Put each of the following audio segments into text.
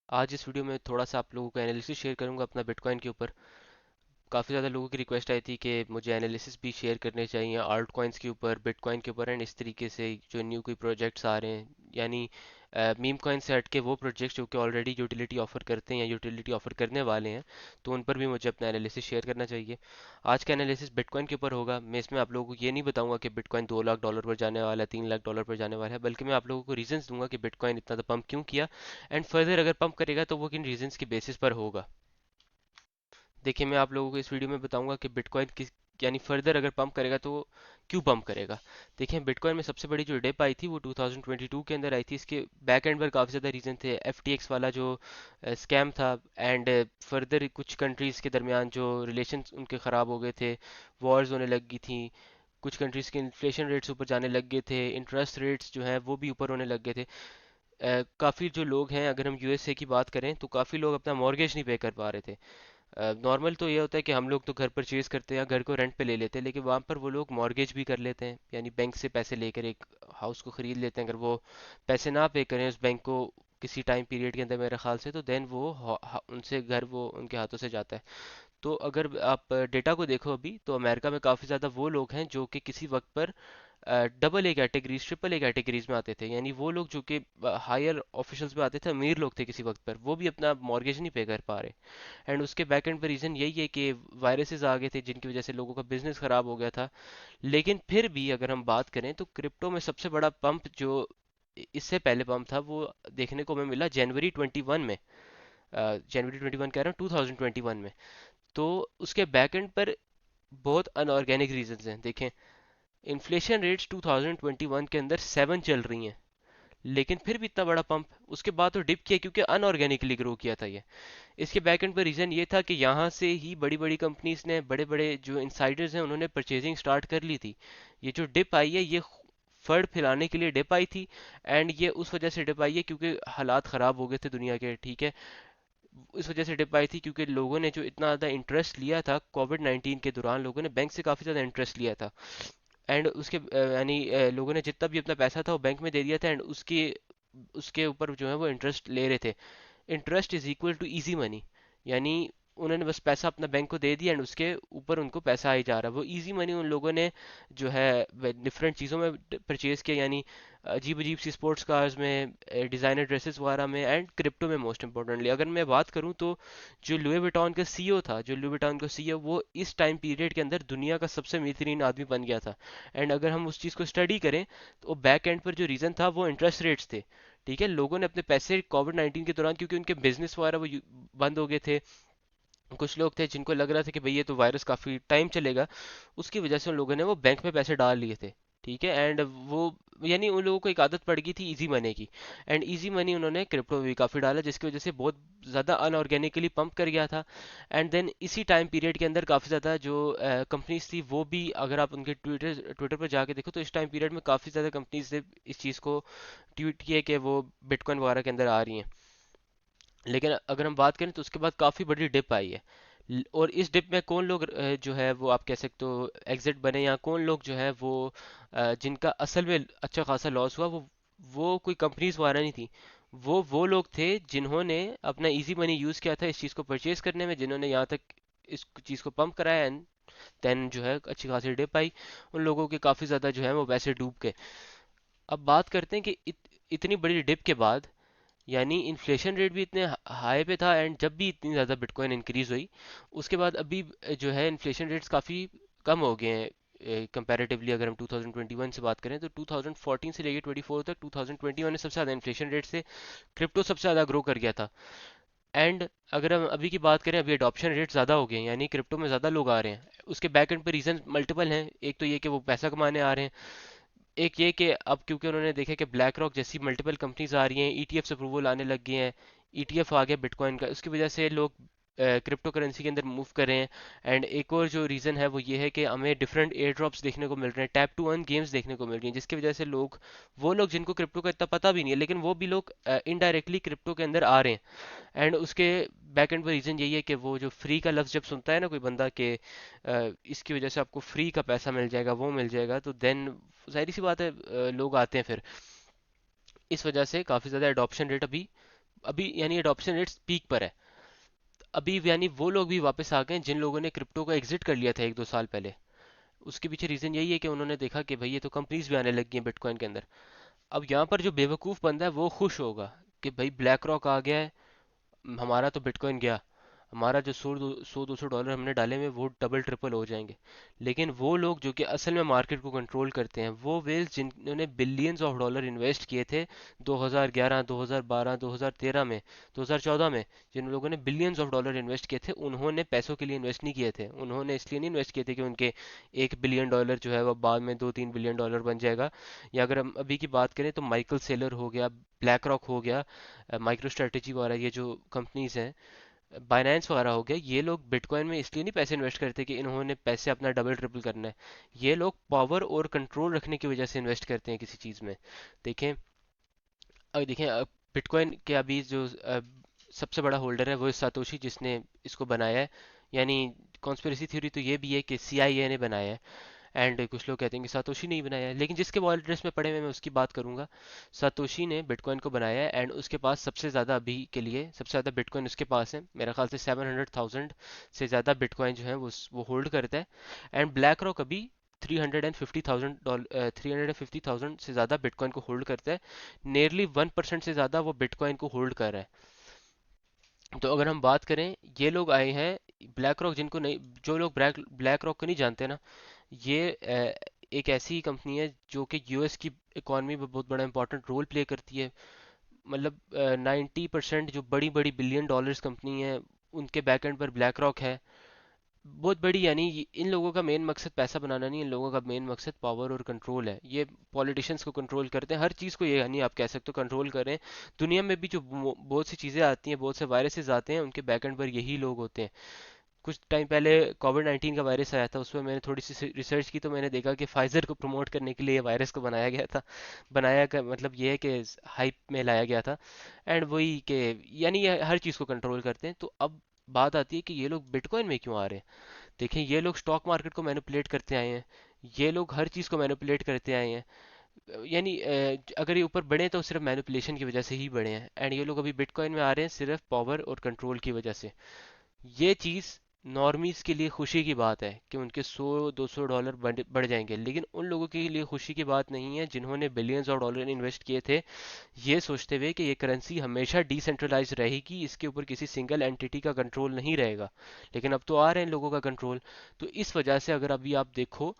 आज इस वीडियो में थोड़ा सा आप लोगों को एनालिसिस शेयर करूंगा अपना बिटकॉइन के ऊपर। काफ़ी ज़्यादा लोगों की रिक्वेस्ट आई थी कि मुझे एनालिसिस भी शेयर करने चाहिए आल्ट कॉइन्स के ऊपर, बिटकॉइन के ऊपर, एंड इस तरीके से जो न्यू कोई प्रोजेक्ट्स आ रहे हैं, यानी मीम कॉइन से हट के वो प्रोजेक्ट्स जो कि ऑलरेडी यूटिलिटी ऑफर करते हैं या यूटिलिटी ऑफर करने वाले हैं, तो उन पर भी मुझे अपना एनालिसिस शेयर करना चाहिए। आज का एनालिसिस बिटकॉइन के ऊपर होगा। मैं इसमें आप लोगों को ये नहीं बताऊंगा कि बिटकॉइन $2 लाख पर जाने वाला है, $3 लाख पर जाने वाला है, बल्कि मैं आप लोगों को रीजंस दूंगा कि बिटकॉइन इतना पंप क्यों किया, एंड फर्दर अगर पंप करेगा तो वो किन रीजंस के बेसिस पर होगा। देखिए, मैं आप लोगों को इस वीडियो में बताऊंगा कि बिटकॉइन किस, यानी फर्दर अगर पंप करेगा तो क्यों पंप करेगा। देखिए, बिटकॉइन में सबसे बड़ी जो डिप आई थी वो 2022 के अंदर आई थी। इसके बैक एंड पर काफ़ी ज़्यादा रीज़न थे। एफटीएक्स वाला जो स्कैम था, एंड फर्दर कुछ कंट्रीज़ के दरमियान जो रिलेशंस उनके ख़राब हो गए थे, वॉर्स होने लगी थी, कुछ कंट्रीज़ के इन्फ्लेशन रेट्स ऊपर जाने लग गए थे, इंटरेस्ट रेट्स जो हैं वो भी ऊपर होने लग गए थे। काफ़ी जो लोग हैं, अगर हम यूएसए की बात करें तो काफ़ी लोग अपना मॉर्गेज नहीं पे कर पा रहे थे। नॉर्मल तो ये होता है कि हम लोग तो घर परचेज करते हैं या घर को रेंट पे ले लेते हैं, लेकिन वहाँ पर वो लोग मॉर्गेज भी कर लेते हैं, यानी बैंक से पैसे लेकर एक हाउस को ख़रीद लेते हैं। अगर वो पैसे ना पे करें उस बैंक को किसी टाइम पीरियड के अंदर मेरे ख्याल से, तो देन वो उनसे घर वो उनके हाथों से जाता है। तो अगर आप डेटा को देखो अभी, तो अमेरिका में काफ़ी ज़्यादा वो लोग हैं जो कि किसी वक्त पर double A categories, triple A categories में आते थे, यानी वो लोग जो कि हायर ऑफिशियल्स में आते थे, अमीर लोग थे किसी वक्त पर, वो भी अपना मॉर्गेज नहीं पे कर पा रहे। एंड उसके बैक एंड पर रीज़न यही है कि वायरसेस आ गए थे जिनकी वजह से लोगों का बिजनेस ख़राब हो गया था। लेकिन फिर भी अगर हम बात करें तो क्रिप्टो में सबसे बड़ा पंप जो इससे पहले पंप था वो देखने को हमें मिला जनवरी 21 में। जनवरी 21 कह रहा हूँ, 2021 में। तो उसके बैक एंड पर बहुत अनऑर्गेनिक रीजंस हैं। देखें, इन्फ्लेशन रेट्स 2021 के अंदर 7 चल रही हैं, लेकिन फिर भी इतना बड़ा पंप उसके बाद तो डिप किया क्योंकि अनऑर्गेनिकली ग्रो किया था ये। इसके बैक एंड पर रीज़न ये था कि यहाँ से ही बड़ी बड़ी कंपनीज ने, बड़े बड़े जो इंसाइडर्स हैं, उन्होंने परचेजिंग स्टार्ट कर ली थी। ये जो डिप आई है ये फंड फैलाने के लिए डिप आई थी, एंड ये उस वजह से डिप आई है क्योंकि हालात ख़राब हो गए थे दुनिया के, ठीक है। इस वजह से डिप आई थी क्योंकि लोगों ने जो इतना ज़्यादा इंटरेस्ट लिया था कोविड 19 के दौरान, लोगों ने बैंक से काफ़ी ज़्यादा इंटरेस्ट लिया था। एंड उसके यानी लोगों ने जितना भी अपना पैसा था वो बैंक में दे दिया था, एंड उसके उसके ऊपर जो है वो इंटरेस्ट ले रहे थे। Interest is equal to easy money, यानी उन्होंने बस पैसा अपना बैंक को दे दिया एंड उसके ऊपर उनको पैसा आई जा रहा है। वो इजी मनी उन लोगों ने जो है डिफरेंट चीज़ों में परचेज किया, यानी अजीब अजीब सी स्पोर्ट्स कार्स में, डिज़ाइनर ड्रेसेस वगैरह में, एंड क्रिप्टो में मोस्ट इंपॉर्टेंटली। अगर मैं बात करूं तो जो लुई विटॉन का सीईओ था, जो लुई विटॉन का सीईओ, वो इस टाइम पीरियड के अंदर दुनिया का सबसे अमीर तरीन आदमी बन गया था। एंड अगर हम उस चीज़ को स्टडी करें तो बैक एंड पर जो रीज़न था वो इंटरेस्ट रेट्स थे। ठीक है, लोगों ने अपने पैसे कोविड 19 के दौरान, क्योंकि उनके बिजनेस वगैरह वो बंद हो गए थे, कुछ लोग थे जिनको लग रहा था कि भाई ये तो वायरस काफ़ी टाइम चलेगा, उसकी वजह से उन लोगों ने वो बैंक में पैसे डाल लिए थे। ठीक है, एंड वो, यानी उन लोगों को एक आदत पड़ गई थी इजी मनी की, एंड इजी मनी उन्होंने क्रिप्टो में भी काफ़ी डाला, जिसकी वजह से बहुत ज़्यादा अनऑर्गेनिकली पंप कर गया था। एंड देन इसी टाइम पीरियड के अंदर काफ़ी ज़्यादा जो कंपनीज थी वो भी, अगर आप उनके ट्विटर ट्विटर पर जाके देखो तो इस टाइम पीरियड में काफ़ी ज़्यादा कंपनीज ने इस चीज़ को ट्वीट किया कि वो बिटकॉइन वगैरह के अंदर आ रही हैं। लेकिन अगर हम बात करें तो उसके बाद काफ़ी बड़ी डिप आई है। और इस डिप में कौन लोग जो है वो आप कह सकते हो एग्जिट बने, या कौन लोग जो है वो जिनका असल में अच्छा खासा लॉस हुआ, वो कोई कंपनीज वगैरह नहीं थी। वो लोग थे जिन्होंने अपना इजी मनी यूज़ किया था इस चीज़ को परचेज करने में, जिन्होंने यहाँ तक इस चीज़ को पंप कराया, एंड देन जो है अच्छी खासी डिप आई। उन लोगों के काफ़ी ज़्यादा जो है वो पैसे डूब गए। अब बात करते हैं कि इतनी बड़ी डिप के बाद, यानी इन्फ्लेशन रेट भी इतने हाई पे था, एंड जब भी इतनी ज़्यादा बिटकॉइन इंक्रीज हुई उसके बाद अभी जो है इन्फ्लेशन रेट्स काफ़ी कम हो गए हैं कंपैरेटिवली। अगर हम 2021 से बात करें तो 2014 से लेकर 24 तक 2021 में सबसे ज़्यादा इन्फ्लेशन रेट से क्रिप्टो सबसे ज़्यादा ग्रो कर गया था। एंड अगर हम अभी की बात करें, अभी अडॉप्शन रेट ज़्यादा हो गए हैं, यानी क्रिप्टो में ज़्यादा लोग आ रहे हैं। उसके बैक एंड पर रीज़न मल्टीपल हैं। एक तो ये कि वो पैसा कमाने आ रहे हैं, एक ये कि अब क्योंकि उन्होंने देखा कि ब्लैक रॉक जैसी मल्टीपल कंपनीज आ रही हैं, ईटीएफ अप्रूवल आने लग गए हैं, ईटीएफ आ गया बिटकॉइन का, उसकी वजह से लोग क्रिप्टो करेंसी के अंदर मूव कर रहे हैं। एंड एक और जो रीज़न है वो ये है कि हमें डिफरेंट एयर ड्रॉप्स देखने को मिल रहे हैं, टैप टू अर्न गेम्स देखने को मिल रही हैं, जिसकी वजह से लोग, वो लोग जिनको क्रिप्टो का इतना पता भी नहीं है, लेकिन वो भी लोग इनडायरेक्टली क्रिप्टो के अंदर आ रहे हैं। एंड उसके बैक एंड पर रीज़न यही है कि वो जो फ्री का लफ्ज़ जब सुनता है ना कोई बंदा कि इसकी वजह से आपको फ्री का पैसा मिल जाएगा, वो मिल जाएगा, तो देन जाहिर सी बात है लोग आते हैं फिर। इस वजह से काफ़ी ज़्यादा एडॉप्शन रेट अभी अभी यानी एडॉप्शन रेट्स पीक पर है। अभी यानी वो लोग भी वापस आ गए हैं जिन लोगों ने क्रिप्टो को एग्जिट कर लिया था 1-2 साल पहले। उसके पीछे रीजन यही है कि उन्होंने देखा कि भाई ये तो कंपनीज भी आने लग गई हैं बिटकॉइन के अंदर। अब यहाँ पर जो बेवकूफ़ बंदा है वो खुश होगा कि भाई ब्लैक रॉक आ गया है, हमारा तो बिटकॉइन गया, हमारा जो 100-200 डॉलर हमने डाले हुए वो डबल ट्रिपल हो जाएंगे। लेकिन वो लोग जो कि असल में मार्केट को कंट्रोल करते हैं, वो वेल्स जिन्होंने बिलियंस ऑफ डॉलर इन्वेस्ट किए थे 2011, 2012, 2013 में, 2014 में, जिन लोगों ने बिलियंस ऑफ डॉलर इन्वेस्ट किए थे, उन्होंने पैसों के लिए इन्वेस्ट नहीं किए थे। उन्होंने इसलिए नहीं इन्वेस्ट किए थे कि उनके 1 बिलियन डॉलर जो है वो बाद में 2-3 बिलियन डॉलर बन जाएगा। या अगर हम अभी की बात करें तो माइकल सेलर हो गया, ब्लैक रॉक हो गया, माइक्रो स्ट्रेटेजी वगैरह, ये जो कंपनीज हैं, बाइनेंस वगैरह हो गया, ये लोग बिटकॉइन में इसलिए नहीं पैसे इन्वेस्ट करते कि इन्होंने पैसे अपना डबल ट्रिपल करना है। ये लोग पावर और कंट्रोल रखने की वजह से इन्वेस्ट करते हैं किसी चीज़ में। देखें, अब देखें बिटकॉइन के अभी जो सबसे बड़ा होल्डर है वो सातोशी, जिसने इसको बनाया है। यानी कॉन्स्पिरेसी थ्योरी तो ये भी है कि सीआईए ने बनाया है, एंड कुछ लोग कहते हैं कि सातोशी ने ही बनाया है। लेकिन जिसके वॉलेट एड्रेस में पड़े हुए मैं उसकी बात करूंगा। सातोशी ने बिटकॉइन को बनाया है, एंड उसके पास सबसे ज़्यादा अभी के लिए सबसे ज़्यादा बिटकॉइन उसके पास है। मेरा ख्याल से 700,000 से ज़्यादा बिटकॉइन जो है वो होल्ड करता है। एंड ब्लैक रॉक अभी 350,000 से ज़्यादा बिटकॉइन को होल्ड करता है। नियरली 1% से ज़्यादा वो बिटकॉइन को होल्ड कर रहा है। तो अगर हम बात करें, ये लोग आए हैं ब्लैक रॉक, जिनको नहीं, जो लोग ब्लैक ब्लैक रॉक को नहीं जानते ना, ये एक ऐसी कंपनी है जो कि यूएस की इकॉनमी में बहुत बड़ा इंपॉर्टेंट रोल प्ले करती है। मतलब 90% जो बड़ी बड़ी बिलियन डॉलर्स कंपनी है, उनके बैकएंड पर ब्लैक रॉक है। बहुत बड़ी, यानी इन लोगों का मेन मकसद पैसा बनाना नहीं है, इन लोगों का मेन मकसद पावर और कंट्रोल है। ये पॉलिटिशियंस को कंट्रोल करते हैं, हर चीज़ को, ये यानी आप कह सकते हो कंट्रोल कर रहे हैं। दुनिया में भी जो बहुत सी चीज़ें आती हैं, बहुत से वायरसेस आते हैं, उनके बैकएंड पर यही लोग होते हैं। कुछ टाइम पहले कोविड 19 का वायरस आया था, उसमें मैंने थोड़ी सी रिसर्च की तो मैंने देखा कि फाइजर को प्रमोट करने के लिए ये वायरस को बनाया गया था। बनाया का मतलब ये है कि हाइप में लाया गया था। एंड वही कि यानी ये हर चीज़ को कंट्रोल करते हैं। तो अब बात आती है कि ये लोग बिटकॉइन में क्यों आ रहे हैं। देखें, ये लोग स्टॉक मार्केट को मैनिपुलेट करते आए हैं, ये लोग हर चीज़ को मैनिपुलेट करते आए हैं। यानी अगर ये ऊपर बढ़े हैं, तो सिर्फ मैनिपुलेशन की वजह से ही बढ़े हैं। एंड ये लोग अभी बिटकॉइन में आ रहे हैं सिर्फ पावर और कंट्रोल की वजह से। ये चीज़ नॉर्मीज के लिए खुशी की बात है कि उनके 100-200 डॉलर बढ़ जाएंगे, लेकिन उन लोगों के लिए खुशी की बात नहीं है जिन्होंने बिलियंस ऑफ डॉलर इन्वेस्ट किए थे, ये सोचते हुए कि ये करेंसी हमेशा डिसेंट्रलाइज रहेगी, इसके ऊपर किसी सिंगल एंटिटी का कंट्रोल नहीं रहेगा। लेकिन अब तो आ रहे हैं लोगों का कंट्रोल। तो इस वजह से अगर अभी आप देखो,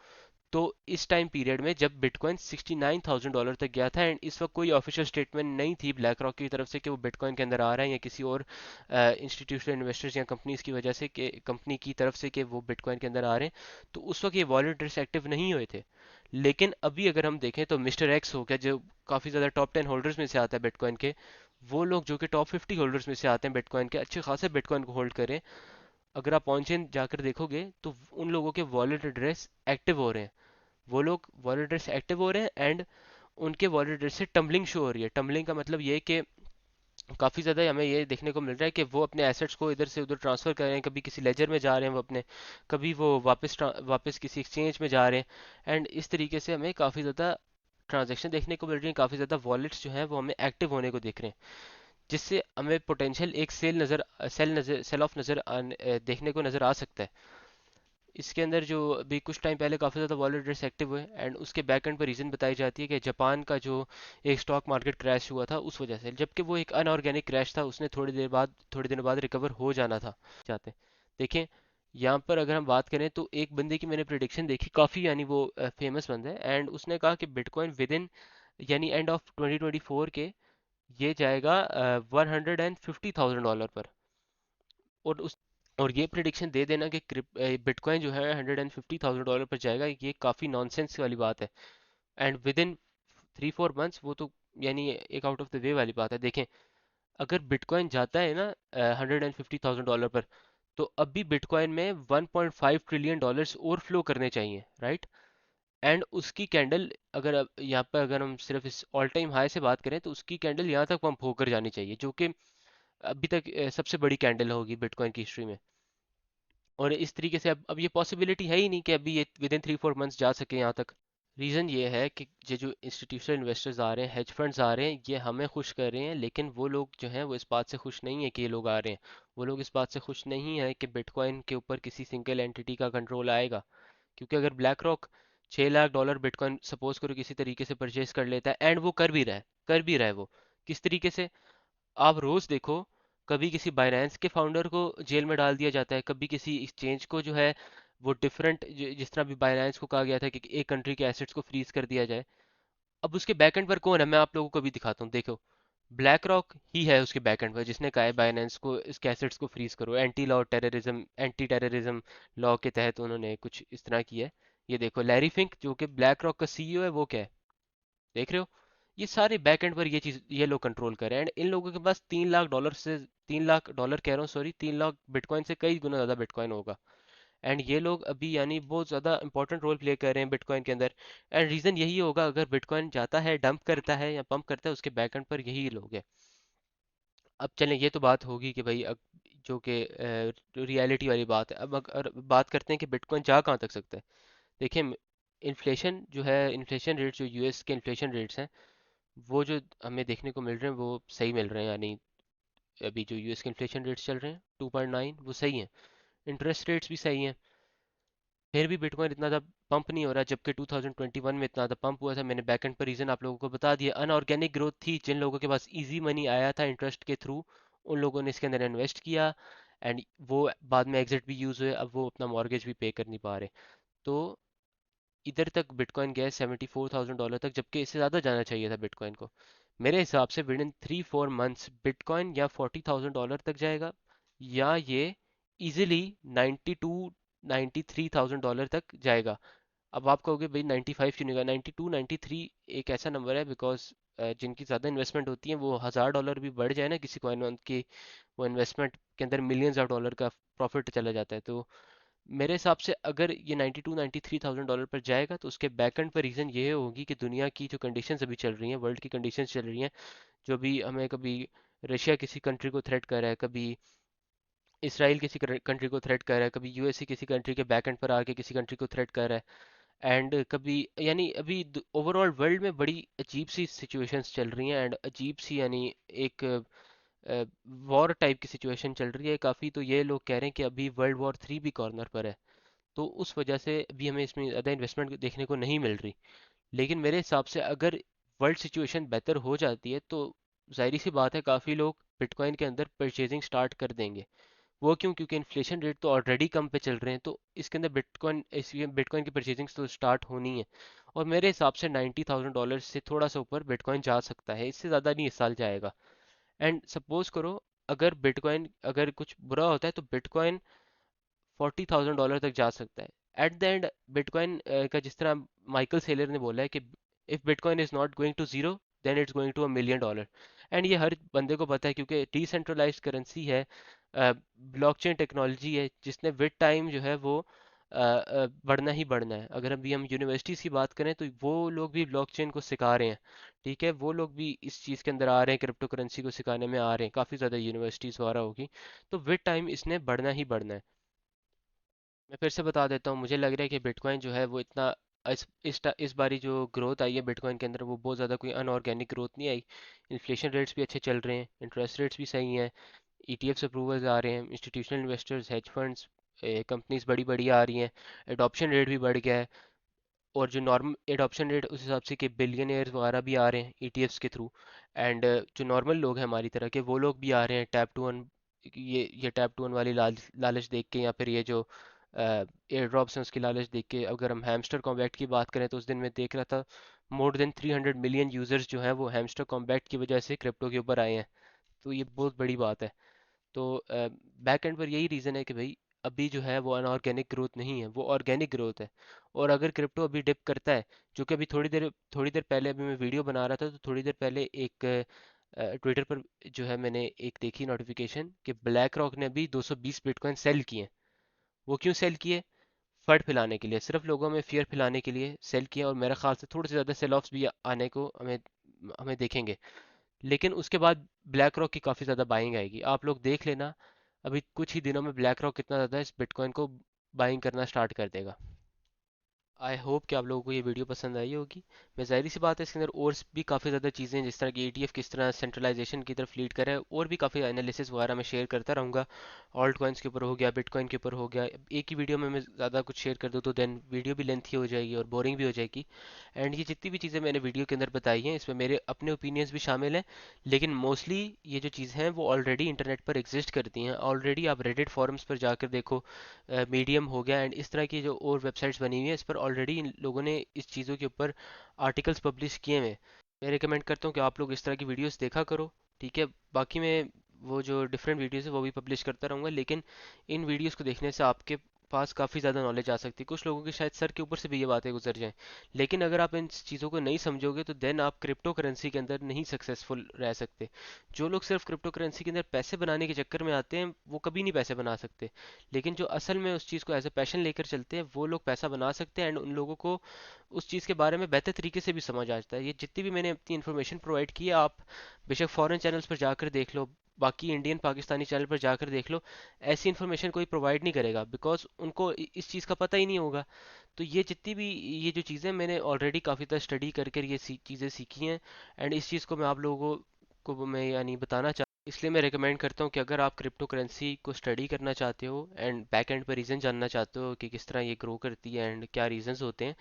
तो इस टाइम पीरियड में जब बिटकॉइन $69,000 तक गया था, एंड इस वक्त कोई ऑफिशियल स्टेटमेंट नहीं थी ब्लैक रॉक की तरफ से कि वो बिटकॉइन के अंदर आ रहा है, या किसी और इंस्टीट्यूशनल इन्वेस्टर्स या कंपनीज की वजह से, कि कंपनी की तरफ से कि वो बिटकॉइन के अंदर आ रहे हैं, तो उस वक्त ये वॉलेट एक्टिव नहीं हुए थे। लेकिन अभी अगर हम देखें तो मिस्टर एक्स हो गया, जो काफ़ी ज़्यादा टॉप 10 होल्डर्स में से आता है बिटकॉइन के, वो लोग जो कि टॉप 50 होल्डर्स में से आते हैं बिटकॉइन के, अच्छे खासे बिटकॉइन को होल्ड करें, अगर आप ऑन चेन जाकर देखोगे तो उन लोगों के वॉलेट एड्रेस एक्टिव हो रहे हैं। वो लोग वॉलेट एड्रेस एक्टिव हो रहे हैं, एंड उनके वॉलेट एड्रेस से टम्बलिंग शो हो रही है। टम्बलिंग का मतलब ये है कि काफ़ी ज़्यादा हमें ये देखने को मिल रहा है कि वो अपने एसेट्स को इधर से उधर ट्रांसफ़र कर रहे हैं, कभी किसी लेजर में जा रहे हैं वो अपने, कभी वो वापस किसी एक्सचेंज में जा रहे हैं। एंड इस तरीके से हमें काफ़ी ज़्यादा ट्रांजैक्शन देखने को मिल रही है, काफ़ी ज़्यादा वॉलेट्स जो हैं वो हमें एक्टिव होने को देख रहे हैं, जिससे हमें पोटेंशियल एक सेल ऑफ देखने को नज़र आ सकता है। इसके अंदर जो अभी कुछ टाइम पहले काफ़ी ज़्यादा वॉलेट्स एक्टिव हुए, एंड उसके बैक एंड पर रीज़न बताई जाती है कि जापान का जो एक स्टॉक मार्केट क्रैश हुआ था उस वजह से, जबकि वो एक अनऑर्गेनिक क्रैश था, उसने थोड़ी देर बाद रिकवर हो जाना था। चाहते देखें, यहाँ पर अगर हम बात करें तो एक बंदे की मैंने प्रिडिक्शन देखी काफ़ी, यानी वो फेमस बंदा है, एंड उसने कहा कि बिटकॉइन विद इन, यानी एंड ऑफ 2024 के, ये जाएगा $150,000 पर। और उस और ये प्रिडिक्शन दे देना कि बिटकॉइन जो है $150,000 पर जाएगा, ये काफ़ी नॉनसेंस वाली बात है। एंड विद इन 3-4 मंथ्स, वो तो यानी एक आउट ऑफ द वे वाली बात है। देखें, अगर बिटकॉइन जाता है ना $150,000 पर, तो अभी बिटकॉइन में $1.5 ट्रिलियन और फ्लो करने चाहिए, राइट। एंड उसकी कैंडल, यहाँ पर अगर हम सिर्फ इस ऑल टाइम हाई से बात करें, तो उसकी कैंडल यहाँ तक पंप होकर जानी चाहिए, जो कि अभी तक सबसे बड़ी कैंडल होगी बिटकॉइन की हिस्ट्री में। और इस तरीके से अब ये पॉसिबिलिटी है ही नहीं कि अभी ये विद इन 3-4 मंथ्स जा सके यहाँ तक। रीज़न ये है कि ये जो इंस्टीट्यूशनल इन्वेस्टर्स आ रहे हैं, हेज फंड्स आ रहे हैं, ये हमें खुश कर रहे हैं, लेकिन वो लोग जो हैं वो इस बात से खुश नहीं है कि ये लोग आ रहे हैं। वो लोग इस बात से खुश नहीं है कि बिटकॉइन के ऊपर किसी सिंगल एंटिटी का कंट्रोल आएगा। क्योंकि अगर black rock $6 lakh bitcoin suppose करो किसी तरीके से परचेज कर लेता है, एंड वो कर भी रहा है वो किस तरीके से, आप रोज देखो, कभी किसी बाइनेंस के फाउंडर को जेल में डाल दिया जाता है, कभी किसी एक्सचेंज को जो है वो डिफरेंट, जिस तरह भी बाइनेंस को कहा गया था कि एक कंट्री के एसेट्स को फ्रीज कर दिया जाए। अब उसके बैकएंड पर कौन है, मैं आप लोगों को भी दिखाता हूँ, देखो। ब्लैक रॉक ही है उसके बैकएंड पर जिसने कहा है बाइनेंस को इसके एसेट्स को फ्रीज करो, एंटी टेररिज्म लॉ के तहत उन्होंने कुछ इस तरह किया है। ये देखो, लैरी फिंक जो कि ब्लैक रॉक का सीईओ है, वो क्या है, देख रहे हो। ये सारे बैक एंड पर ये लोग कंट्रोल कर रहे हैं, एंड इन लोगों के पास $3 लाख कह रहा हूँ, सॉरी, 3 लाख बिटकॉइन से कई गुना ज्यादा बिटकॉइन होगा। एंड ये लोग अभी यानी बहुत ज्यादा इंपॉर्टेंट रोल प्ले कर रहे हैं बिटकॉइन के अंदर। एंड रीजन यही होगा, अगर बिटकॉइन जाता है, डंप करता है या पंप करता है, उसके बैक एंड पर यही लोग हैं। अब चलें, ये तो बात होगी कि भाई अब जो कि रियलिटी वाली बात है। अब अगर बात करते हैं कि बिटकॉइन जा कहाँ तक सकता है। देखिए, इन्फ्लेशन जो है, इन्फ्लेशन रेट जो यूएस के इन्फ्लेशन रेट्स हैं, वो जो हमें देखने को मिल रहे हैं वो सही मिल रहे हैं, यानी अभी जो यूएस के इन्फ्लेशन रेट्स चल रहे हैं 2.9, वो सही हैं। इंटरेस्ट रेट्स भी सही हैं। फिर भी बिटकॉइन इतना ज़्यादा पंप नहीं हो रहा, जबकि 2021 में इतना ज़्यादा पंप हुआ था। मैंने बैकएंड पर रीज़न आप लोगों को बता दिया, अनऑर्गेनिक ग्रोथ थी। जिन लोगों के पास इजी मनी आया था इंटरेस्ट के थ्रू, उन लोगों ने इसके अंदर इन्वेस्ट किया, एंड वो बाद में एग्जिट भी यूज़ हुए, अब वो अपना मॉर्गेज भी पे कर नहीं पा रहे। तो इधर तक बिटकॉइन गया $74,000 तक, जबकि इससे ज़्यादा जाना चाहिए था बिटकॉइन को। मेरे हिसाब से विद इन 3-4 मंथ्स बिटकॉइन या $40,000 तक जाएगा, या ये इजिली 92-93,000 तक जाएगा। अब आप कहोगे भाई 95 क्यों नहीं गया, 92-93 एक ऐसा नंबर है बिकॉज जिनकी ज़्यादा इन्वेस्टमेंट होती है, वो $1,000 भी बढ़ जाए ना किसी कॉइन की, वो इन्वेस्टमेंट के अंदर मिलियंस ऑफ डॉलर का प्रॉफिट चला जाता है। तो मेरे हिसाब से अगर ये 92-93,000 डॉलर पर जाएगा, तो उसके बैकएंड पर रीज़न ये होगी कि दुनिया की जो कंडीशंस अभी चल रही हैं, वर्ल्ड की कंडीशंस चल रही हैं, जो भी हमें कभी रशिया किसी कंट्री को थ्रेट कर रहा है, कभी इसराइल किसी कंट्री को थ्रेट कर रहा है, कभी यूएसए किसी कंट्री के बैकएंड पर आके किसी कंट्री को थ्रेट कर रहा है, एंड कभी यानी अभी ओवरऑल वर्ल्ड में बड़ी अजीब सी सिचुएशंस चल रही हैं, एंड अजीब सी यानी एक वॉर टाइप की सिचुएशन चल रही है काफ़ी। तो ये लोग कह रहे हैं कि अभी वर्ल्ड वॉर 3 भी कॉर्नर पर है। तो उस वजह से अभी हमें इसमें ज़्यादा इन्वेस्टमेंट देखने को नहीं मिल रही। लेकिन मेरे हिसाब से अगर वर्ल्ड सिचुएशन बेहतर हो जाती है, तो जाहिर सी बात है काफ़ी लोग बिटकॉइन के अंदर परचेजिंग स्टार्ट कर देंगे। वो क्यों, क्योंकि इन्फ्लेशन रेट तो ऑलरेडी कम पे चल रहे हैं, तो इसके अंदर बिटकॉइन की परचेजिंग तो स्टार्ट होनी है। और मेरे हिसाब से $90,000 से थोड़ा सा ऊपर बिटकॉइन जा सकता है, इससे ज़्यादा नहीं इस साल जाएगा। एंड सपोज करो, अगर बिटकॉइन अगर कुछ बुरा होता है, तो बिटकॉइन $40,000 तक जा सकता है एट द एंड। बिटकॉइन का जिस तरह माइकल सेलर ने बोला है कि if bitcoin is not going to zero, then it's going to $1 million. And ये हर बंदे को पता है, क्योंकि डिसेंट्रलाइज्ड करेंसी है, ब्लॉकचेन टेक्नोलॉजी है, जिसने विद टाइम जो है वो बढ़ना ही बढ़ना है। अगर अभी हम यूनिवर्सिटीज़ की बात करें, तो वो लोग भी ब्लॉकचेन को सिखा रहे हैं, ठीक है, वो लोग भी इस चीज़ के अंदर आ रहे हैं, क्रिप्टो करेंसी को सिखाने में आ रहे हैं, काफ़ी ज़्यादा यूनिवर्सिटीज़ वगैरह होगी। तो विद टाइम इसने बढ़ना ही बढ़ना है। मैं फिर से बता देता हूँ, मुझे लग रहा है कि बिटकॉइन जो है वो इतना इस बारी जो ग्रोथ आई है बिटकॉइन के अंदर, वो बहुत ज़्यादा कोई अनऑर्गेनिक ग्रोथ नहीं आई। इन्फ्लेशन रेट्स भी अच्छे चल रहे हैं, इंटरेस्ट रेट्स भी सही हैं, ईटीएफ्स अप्रूवल्स आ रहे हैं, institutional investors, hedge funds, companies बड़ी बड़ी आ रही हैं, एडॉप्शन रेट भी बढ़ गया है। और जो नॉर्मल एडॉप्शन रेट उस हिसाब से कि बिलियनियर्स वगैरह भी आ रहे हैं ईटीएफ्स के थ्रू, एंड जो नॉर्मल लोग हैं हमारी तरह के, वो लोग भी आ रहे हैं टैप टू अर्न, ये टैप टू अर्न वाली लालच देख के, या फिर ये जो एयर ड्रॉप्स हैं उसकी लालच देख के। अगर हम हैमस्टर कॉम्बैक्ट की बात करें, तो उस दिन मैं देख रहा था मोर देन 300 मिलियन यूजर्स जो हैं वो हैमस्टर कॉम्बैक्ट की वजह से क्रिप्टो के ऊपर आए हैं। तो ये बहुत बड़ी बात है। तो बैक एंड पर यही रीज़न है कि भाई अभी जो है वो अनऑर्गेनिक ग्रोथ नहीं है, वो ऑर्गेनिक ग्रोथ है। और अगर क्रिप्टो अभी डिप करता है, जो कि अभी थोड़ी देर पहले अभी मैं वीडियो बना रहा था, तो थोड़ी देर पहले एक ट्विटर पर जो है मैंने एक देखी नोटिफिकेशन कि ब्लैक रॉक ने अभी 220 बिटकॉइन सेल किए हैं। वो क्यों सेल किए? फट फैलाने के लिए, सिर्फ लोगों में फियर फैलाने के लिए सेल किया। और मेरे ख्याल से थोड़े से ज़्यादा सेल ऑफ्स भी आने को हमें हमें देखेंगे। लेकिन उसके बाद ब्लैक रॉक की काफ़ी ज़्यादा बाइंग आएगी, आप लोग देख लेना। अभी कुछ ही दिनों में ब्लैक रॉक कितना ज़्यादा इस बिटकॉइन को बाइंग करना स्टार्ट कर देगा। आई होप कि आप लोगों को ये वीडियो पसंद आई होगी। मैं ज़ाहिर सी बात है इसके अंदर और भी काफ़ी ज़्यादा चीज़ें हैं, जिस तरह की एटीएफ किस तरह सेंट्रलाइजेशन की तरफ लीड कर रहा है, और भी काफ़ी एनालिसिस वगैरह मैं शेयर करता रहूँगा। ऑल्ट कॉइन्स के ऊपर हो गया, बिटकॉइन के ऊपर हो गया। एक ही वीडियो में मैं ज़्यादा कुछ शेयर कर दूँ तो देन वीडियो भी लेंथी हो जाएगी और बोरिंग भी हो जाएगी। एंड ये जितनी भी चीज़ें मैंने वीडियो के अंदर बताई हैं, इसमें मेरे अपने ओपिनियंस भी शामिल हैं, लेकिन मोस्टली ये जो चीज़ें हैं वो ऑलरेडी इंटरनेट पर एग्जिस्ट करती हैं। ऑलरेडी आप रेडिट फॉरम्स पर जाकर देखो, मीडियम हो गया एंड इस तरह की जो और वेबसाइट्स बनी हुई है, इस पर ऑलरेडी इन लोगों ने इस चीज़ों के ऊपर आर्टिकल्स पब्लिश किए हुए हैं। मैं रिकमेंड करता हूँ कि आप लोग इस तरह की वीडियोस देखा करो। ठीक है, बाकी मैं वो जो डिफरेंट वीडियोस है वो भी पब्लिश करता रहूँगा, लेकिन इन वीडियोस को देखने से आपके पास काफ़ी ज़्यादा नॉलेज आ सकती है। कुछ लोगों के शायद सर के ऊपर से भी ये बातें गुजर जाएं, लेकिन अगर आप इन चीज़ों को नहीं समझोगे तो देन आप क्रिप्टो करेंसी के अंदर नहीं सक्सेसफुल रह सकते। जो लोग सिर्फ क्रिप्टो करेंसी के अंदर पैसे बनाने के चक्कर में आते हैं वो कभी नहीं पैसे बना सकते, लेकिन जो असल में उस चीज़ को एज ए पैशन लेकर चलते हैं वो लोग पैसा बना सकते हैं। एंड उन लोगों को उस चीज़ के बारे में बेहतर तरीके से भी समझ आता है। ये जितनी भी मैंने अपनी इन्फॉर्मेशन प्रोवाइड की है, आप बेशक फॉरेन चैनल्स पर जाकर देख लो, बाकी इंडियन पाकिस्तानी चैनल पर जाकर देख लो, ऐसी इन्फॉर्मेशन कोई प्रोवाइड नहीं करेगा, बिकॉज उनको इस चीज़ का पता ही नहीं होगा। तो ये जितनी भी ये जो चीज़ें मैंने ऑलरेडी काफ़ी तरह स्टडी करके ये चीज़ें सीखी हैं, एंड इस चीज़ को मैं आप लोगों को मैं यानी बताना चाहता हूँ। इसलिए मैं रिकमेंड करता हूँ कि अगर आप क्रिप्टो करेंसी को स्टडी करना चाहते हो एंड बैक एंड पर रीज़न जानना चाहते हो कि किस तरह ये ग्रो करती है एंड क्या रीजंस होते हैं,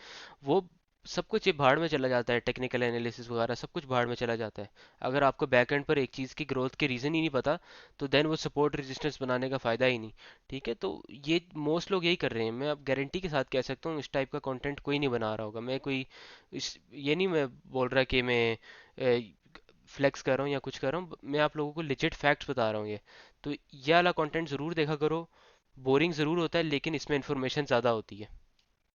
वो सब कुछ ये भाड़ में चला जाता है। टेक्निकल एनालिसिस वगैरह सब कुछ भाड़ में चला जाता है। अगर आपको बैक एंड पर एक चीज़ की ग्रोथ के रीज़न ही नहीं पता, तो देन वो सपोर्ट रेजिस्टेंस बनाने का फ़ायदा ही नहीं। ठीक है, तो ये मोस्ट लोग यही कर रहे हैं। मैं अब गारंटी के साथ कह सकता हूँ इस टाइप का कंटेंट कोई नहीं बना रहा होगा। मैं कोई इस ये नहीं मैं बोल रहा कि मैं फ्लेक्स कर रहा हूँ या कुछ कर रहा हूँ, मैं आप लोगों को लिजिट फैक्ट्स बता रहा हूँ ये। तो ये वाला कंटेंट ज़रूर देखा करो। बोरिंग ज़रूर होता है लेकिन इसमें इंफॉर्मेशन ज़्यादा होती है।